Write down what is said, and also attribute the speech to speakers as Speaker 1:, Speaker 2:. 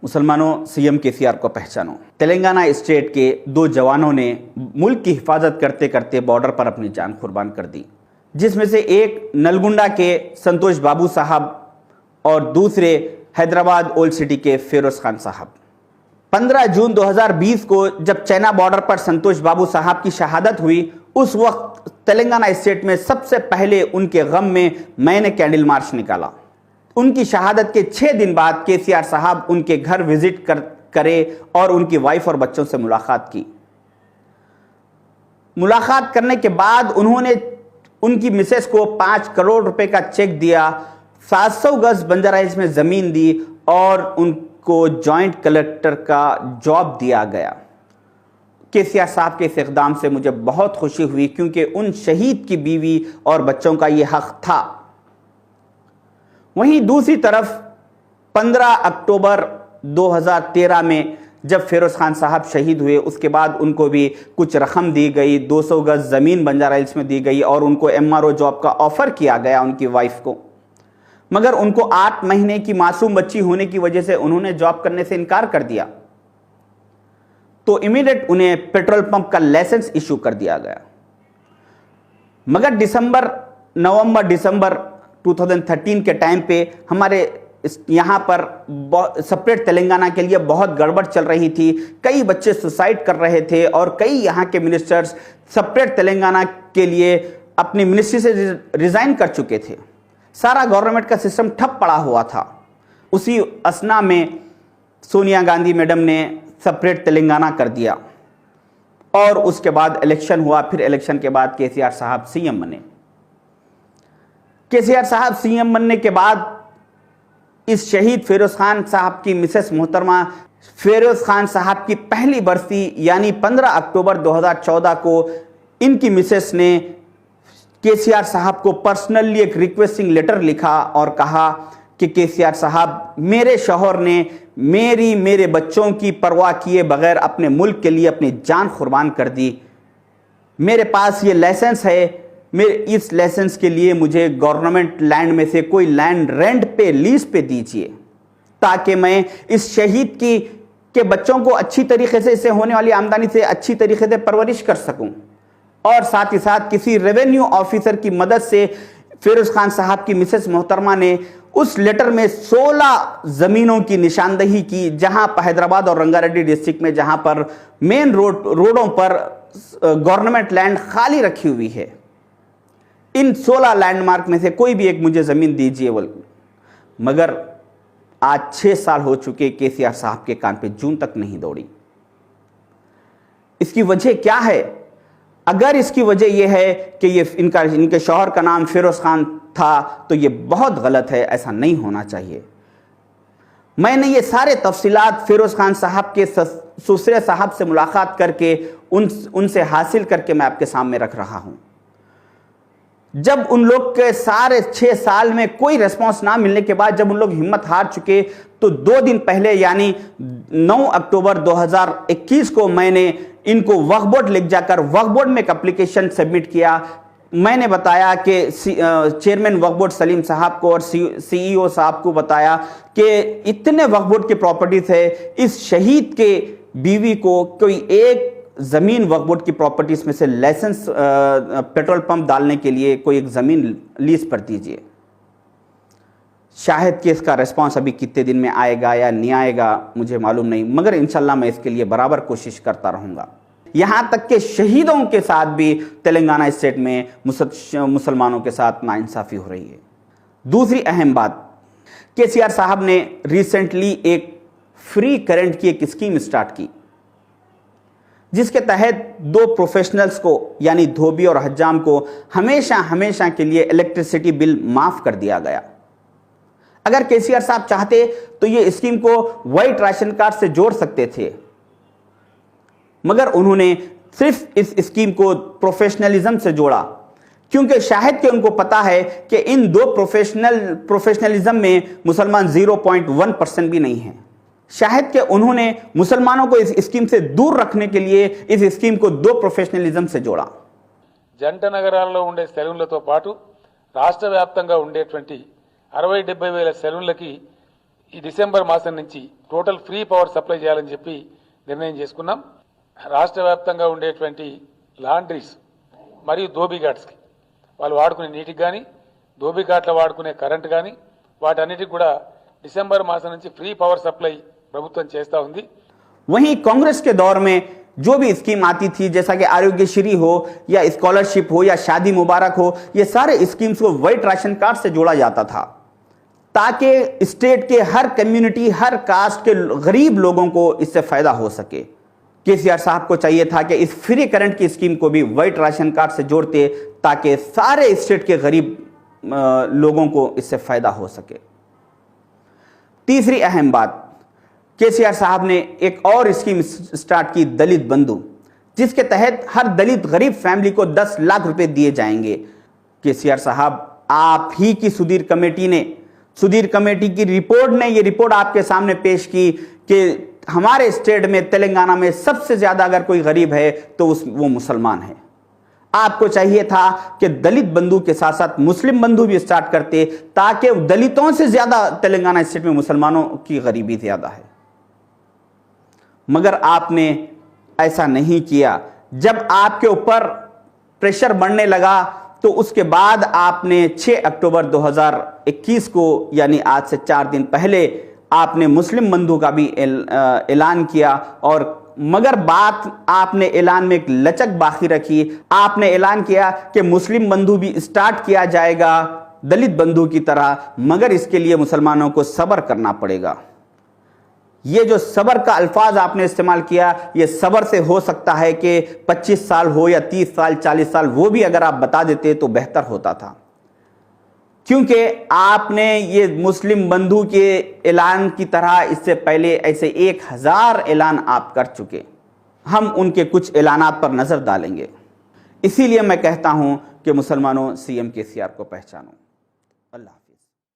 Speaker 1: मुसलमानों, CM KCR को पहचानो। तेलंगाना स्टेट के 2 जवानों ने मुल्क की हिफाजत करते करते बॉर्डर पर अपनी जान कुर्बान कर दी, जिसमें से एक नलगुंडा के संतोष बाबू साहब और दूसरे हैदराबाद ओल्ड सिटी के फिरोज खान साहब। 15 जून 2020 को जब चैना बॉर्डर पर संतोष बाबू साहब की शहादत हुई, उस वक्त तेलंगाना स्टेट में सबसे पहले उनके गम में मैंने कैंडल मार्च निकाला। उनकी शहादत के 6 दिन बाद केसीआर साहब उनके घर विजिट करे और उनकी वाइफ और बच्चों से मुलाकात की। मुलाकात करने के बाद उन्होंने उनकी मिसेस को 5 करोड़ रुपए का चेक दिया, 700 गज बंजारा हिल्स में जमीन दी और उनको जॉइंट कलेक्टर का जॉब दिया गया। केसीआर साहब के इस इक़दाम से मुझे बहुत खुशी हुई, क्योंकि उन शहीद की बीवी और बच्चों का यह हक था। वहीं दूसरी तरफ 15 अक्टूबर 2013 में जब फिरोज खान साहब शहीद हुए, उसके बाद उनको भी कुछ रकम दी गई, 200 गज ज़मीन बंजारा हिल्स में दी गई और उनको एमआरओ जॉब का ऑफर किया गया उनकी वाइफ को। मगर उनको 8 महीने की मासूम बच्ची होने की वजह से उन्होंने जॉब करने से इनकार कर दिया, तो इमीडिएट उन्हें पेट्रोल पंप का लाइसेंस इशू कर दिया गया। मगर नवंबर दिसंबर 2013 के टाइम पे हमारे यहाँ पर सेपरेट तेलंगाना के लिए बहुत गड़बड़ चल रही थी। कई बच्चे सुसाइड कर रहे थे और कई यहाँ के मिनिस्टर्स सेपरेट तेलंगाना के लिए अपनी मिनिस्ट्री से रिजाइन कर चुके थे। सारा गवर्नमेंट का सिस्टम ठप पड़ा हुआ था। उसी असना में सोनिया गांधी मैडम ने सेपरेट तेलंगाना कर दिया और उसके बाद इलेक्शन हुआ। फिर इलेक्शन के बाद केसीआर साहब सीएम बने। केसीआर साहब सीएम बनने के बाद इस शहीद फिरोज खान साहब की मिसेस मोहतरमा फिरोज खान साहब की पहली बरसी यानी 15 अक्टूबर 2014 को इनकी मिसेस ने केसीआर साहब को पर्सनली एक रिक्वेस्टिंग लेटर लिखा और कहा कि केसीआर साहब, मेरे शौहर ने मेरे बच्चों की परवाह किए बगैर अपने मुल्क के लिए अपनी जान कुर्बान कर दी। मेरे पास ये लाइसेंस है, मेरे इस लाइसेंस के लिए मुझे गवर्नमेंट लैंड में से कोई लैंड रेंट पे, लीज पे दीजिए, ताकि मैं इस शहीद के बच्चों को अच्छी तरीके से, इससे होने वाली आमदनी से अच्छी तरीके से परवरिश कर सकूं। और साथ ही साथ किसी रेवेन्यू ऑफिसर की मदद से फिरोज खान साहब की मिसेस मोहतरमा ने उस लेटर में 16 जमीनों की निशानदही की, जहां हैदराबाद और रंगारेड्डी डिस्ट्रिक्ट में जहां पर मेन रोडों पर गवर्नमेंट लैंड खाली रखी हुई है। इन 16 लैंडमार्क में से कोई भी एक मुझे जमीन दीजिए बोल। मगर आज 6 साल हो चुके, केसीआर साहब के कान पे जून तक नहीं दौड़ी। इसकी वजह क्या है? अगर इसकी वजह यह है कि इनके शौहर का नाम फिरोज खान था, तो यह बहुत गलत है, ऐसा नहीं होना चाहिए। मैंने ये सारे तफसीलात फिरोज खान साहब के ससुरे साहब से मुलाकात करके उनसे हासिल करके मैं आपके सामने रख रहा हूं। जब उन लोग के सारे 6 साल में कोई रिस्पांस ना मिलने के बाद जब उन लोग हिम्मत हार चुके, तो 2 दिन पहले यानी 9 अक्टूबर 2021 को मैंने इनको वक्फ बोर्ड लिख जाकर वक्फ बोर्ड में एक एप्लीकेशन सबमिट किया। मैंने बताया कि चेयरमैन वक्फ बोर्ड सलीम साहब को और सीईओ साहब को बताया कि इतने वक्फ बोर्ड की प्रॉपर्टीज है, इस शहीद के बीवी को कोई एक जमीन वक्फ बोर्ड की प्रॉपर्टीज में से लाइसेंस पेट्रोल पंप डालने के लिए कोई एक जमीन लीज पर दीजिए। शायद कि इसका रिस्पांस अभी कितने दिन में आएगा या नहीं आएगा मुझे मालूम नहीं, मगर इंशाल्लाह मैं इसके लिए बराबर कोशिश करता रहूंगा। यहां तक कि शहीदों के साथ भी तेलंगाना स्टेट में मुसलमानों के साथ नाइंसाफी हो रही है। दूसरी अहम बात, केसीआर साहब ने रिसेंटली एक फ्री करंट की एक स्कीम स्टार्ट की, जिसके तहत 2 प्रोफेशनल्स को यानी धोबी और हज्जाम को हमेशा के लिए इलेक्ट्रिसिटी बिल माफ कर दिया गया। अगर केसीआर साहब चाहते तो ये स्कीम को व्हाइट राशन कार्ड से जोड़ सकते थे, मगर उन्होंने सिर्फ इस स्कीम को प्रोफेशनलिज्म से जोड़ा, क्योंकि शायद कि उनको पता है कि इन 2 प्रोफेशनलिज्म में मुसलमान 0.1% भी नहीं है। शायद कि उन्होंने मुसलमानों को इस स्कीम से दूर रखने के लिए इस स्कीम को 2 प्रोफेशनलिज्म से जोड़ा।
Speaker 2: జంట నగరాల్లో ఉండే సెలవులతో పాటు రాష్ట్ర వ్యాప్తంగా ఉండేటువంటి 60-70 వేల సెలవులకి ఈ డిసెంబర్ మాసం నుంచి టోటల్ ఫ్రీ పవర్ సప్లై చేయాలని చెప్పి నిర్ణయం చేసుకున్నాం. రాష్ట్ర వ్యాప్తంగా ఉండేటువంటి లాండ్రీస్ మరియు ధోబీఘాట్స్కి వాళ్ళు వాడుకునే నీటికి కానీ ధోబీఘాట్ల వాడుకునే కరెంట్ కానీ వాటన్నిటికి కూడా డిసెంబర్ మాసం నుంచి ఫ్రీ పవర్ సప్లై ప్రభుత్వం చేస్తూ ఉంది.
Speaker 1: वहीं कांग्रेस के दौर में जो भी स्कीम आती थी, जैसा कि आरोग्यश्री हो या स्कॉलरशिप हो या शादी मुबारक हो, ये सारे स्कीम्स को व्हाइट राशन कार्ड से जोड़ा जाता था ताकि स्टेट के हर कम्युनिटी, हर कास्ट के गरीब लोगों को इससे फायदा हो सके. केसीआर साहब को चाहिए था कि इस फ्री करंट की स्कीम को भी व्हाइट राशन कार्ड से जोड़ते ताकि सारे स्टेट के गरीब लोगों को इससे फायदा हो सके. तीसरी अहम बात, केसीआर साहब ने एक और स्कीम स्टार्ट की, दलित बंधु, जिसके तहत हर दलित गरीब फैमिली को 10 लाख रुपए दिए जाएंगे. केसीआर साहब, आप ही की सुधीर कमेटी की रिपोर्ट ने ये रिपोर्ट आपके सामने पेश की कि हमारे स्टेट में, तेलंगाना में सबसे ज्यादा अगर कोई गरीब है तो वो मुसलमान है. आपको चाहिए था कि दलित बंधु के साथ साथ मुस्लिम बंधु भी स्टार्ट करते ताकि दलितों से ज्यादा तेलंगाना स्टेट में मुसलमानों की गरीबी ज्यादा है. मगर आपने ऐसा नहीं किया. जब आपके ऊपर प्रेशर बढ़ने लगा तो उसके बाद आपने 6 अक्टूबर 2021 को, यानी आज से 4 दिन पहले, आपने मुस्लिम बंधु का भी ऐलान किया. और मगर बात आपने ऐलान में एक लचक बाकी रखी. आपने ऐलान किया कि मुस्लिम बंधु भी स्टार्ट किया जाएगा दलित बंधु की तरह, मगर इसके लिए मुसलमानों को सब्र करना पड़ेगा. ये जो सब्र का अल्फाज आपने इस्तेमाल किया, ये सब्र से हो सकता है कि 25 साल हो या 30 साल, 40 साल, वो भी अगर आप बता देते तो बेहतर होता था. क्योंकि आपने ये मुस्लिम बंधु के ऐलान की तरह इससे पहले ऐसे 1000 ऐलान आप कर चुके. हम उनके कुछ ऐलानात पर नजर डालेंगे. इसीलिए मैं कहता हूं कि मुसलमानों, सीएम केसीआर को पहचानो. अल्लाह.